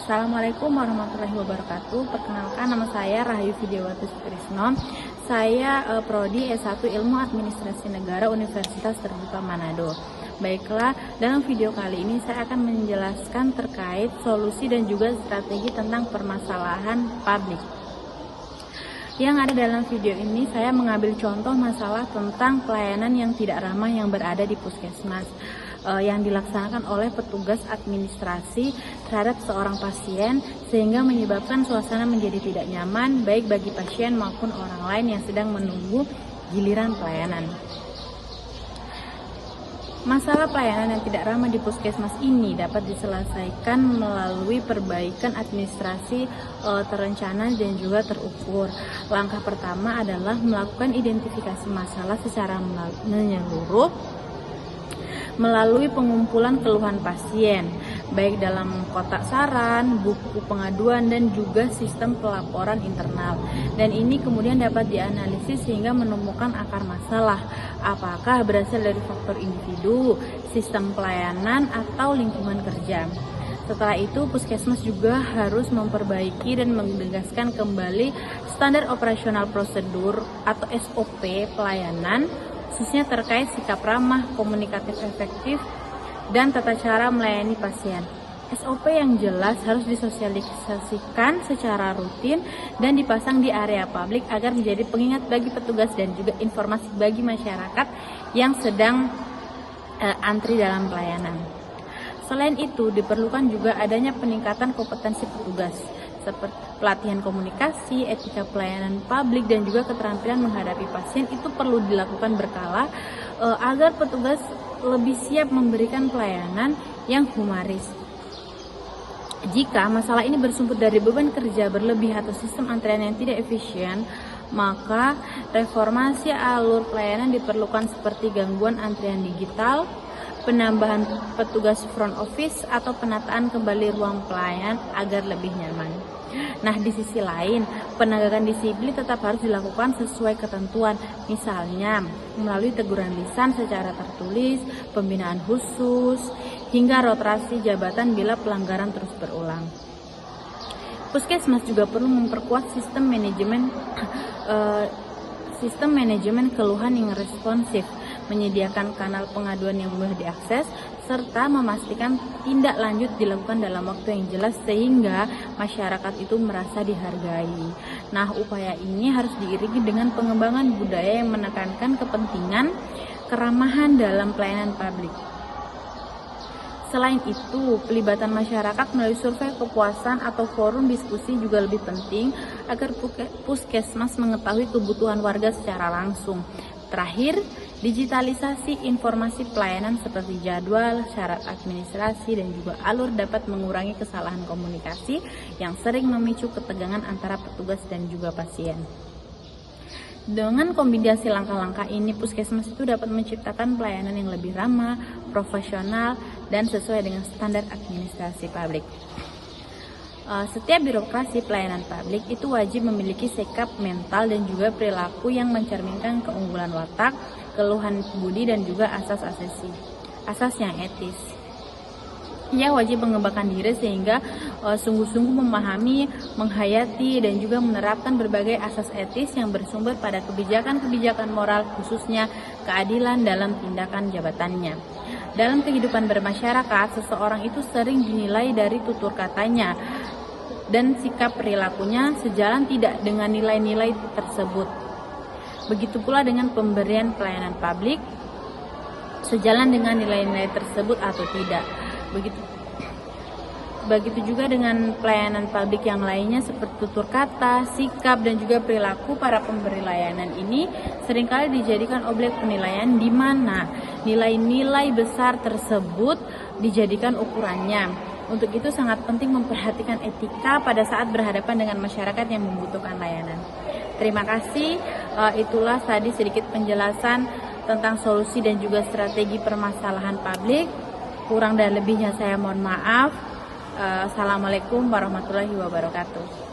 Assalamualaikum warahmatullahi wabarakatuh. Perkenalkan, nama saya Rahayu Widiawati Sutrisno. Saya Prodi S1 Ilmu Administrasi Negara Universitas Terbuka Manado. Baiklah, dalam video kali ini saya akan menjelaskan terkait solusi dan juga strategi tentang permasalahan publik. Yang ada dalam video ini saya mengambil contoh masalah tentang pelayanan yang tidak ramah yang berada di puskesmas yang dilaksanakan oleh petugas administrasi terhadap seorang pasien, sehingga menyebabkan suasana menjadi tidak nyaman baik bagi pasien maupun orang lain yang sedang menunggu giliran pelayanan. Masalah pelayanan yang tidak ramah di puskesmas ini dapat diselesaikan melalui perbaikan administrasi terencana dan juga terukur. Langkah pertama adalah melakukan identifikasi masalah secara menyeluruh melalui pengumpulan keluhan pasien, baik dalam kotak saran, buku pengaduan, dan juga sistem pelaporan internal. Dan ini kemudian dapat dianalisis sehingga menemukan akar masalah, apakah berasal dari faktor individu, sistem pelayanan, atau lingkungan kerja. Setelah itu, puskesmas juga harus memperbaiki dan menegaskan kembali standar operasional prosedur atau SOP pelayanan, khususnya terkait sikap ramah, komunikatif efektif, dan tata cara melayani pasien. SOP yang jelas harus disosialisasikan secara rutin dan dipasang di area publik agar menjadi pengingat bagi petugas dan juga informasi bagi masyarakat yang sedang antri dalam pelayanan. Selain itu, diperlukan juga adanya peningkatan kompetensi petugas, seperti pelatihan komunikasi, etika pelayanan publik, dan juga keterampilan menghadapi pasien itu perlu dilakukan berkala agar petugas lebih siap memberikan pelayanan yang humanis. Jika masalah ini bersumber dari beban kerja berlebih atau sistem antrian yang tidak efisien, maka reformasi alur pelayanan diperlukan seperti gangguan antrian digital, penambahan petugas front office, atau penataan kembali ruang pelayan agar lebih nyaman. Nah, di sisi lain, penegakan disiplin tetap harus dilakukan sesuai ketentuan, misalnya melalui teguran lisan secara tertulis, pembinaan khusus, hingga rotasi jabatan bila pelanggaran terus berulang. Puskesmas juga perlu memperkuat sistem manajemen keluhan yang responsif, menyediakan kanal pengaduan yang mudah diakses, serta memastikan tindak lanjut dilakukan dalam waktu yang jelas sehingga masyarakat itu merasa dihargai. Nah, upaya ini harus diiringi dengan pengembangan budaya yang menekankan kepentingan keramahan dalam pelayanan publik. Selain itu, pelibatan masyarakat melalui survei kepuasan atau forum diskusi juga lebih penting agar puskesmas mengetahui kebutuhan warga secara langsung. Terakhir, digitalisasi informasi pelayanan seperti jadwal, syarat administrasi, dan juga alur dapat mengurangi kesalahan komunikasi yang sering memicu ketegangan antara petugas dan juga pasien. Dengan kombinasi langkah-langkah ini, puskesmas itu dapat menciptakan pelayanan yang lebih ramah, profesional, dan sesuai dengan standar administrasi publik. Setiap birokrasi pelayanan publik itu wajib memiliki sikap mental dan juga perilaku yang mencerminkan keunggulan watak, keluhan budi, dan juga asas yang etis. Ia wajib mengembangkan diri sehingga sungguh-sungguh memahami, menghayati, dan juga menerapkan berbagai asas etis yang bersumber pada kebijakan-kebijakan moral, khususnya keadilan dalam tindakan jabatannya. Dalam kehidupan bermasyarakat, seseorang itu sering dinilai dari tutur katanya dan sikap perilakunya sejalan tidak dengan nilai-nilai tersebut. Begitu pula dengan pemberian pelayanan publik, sejalan dengan nilai-nilai tersebut atau tidak. Begitu juga dengan pelayanan publik yang lainnya seperti tutur kata, sikap, dan juga perilaku para pemberi layanan ini seringkali dijadikan objek penilaian di mana nilai-nilai besar tersebut dijadikan ukurannya. Untuk itu sangat penting memperhatikan etika pada saat berhadapan dengan masyarakat yang membutuhkan layanan. Terima kasih, itulah tadi sedikit penjelasan tentang solusi dan juga strategi permasalahan publik. Kurang dan lebihnya saya mohon maaf. Assalamualaikum warahmatullahi wabarakatuh.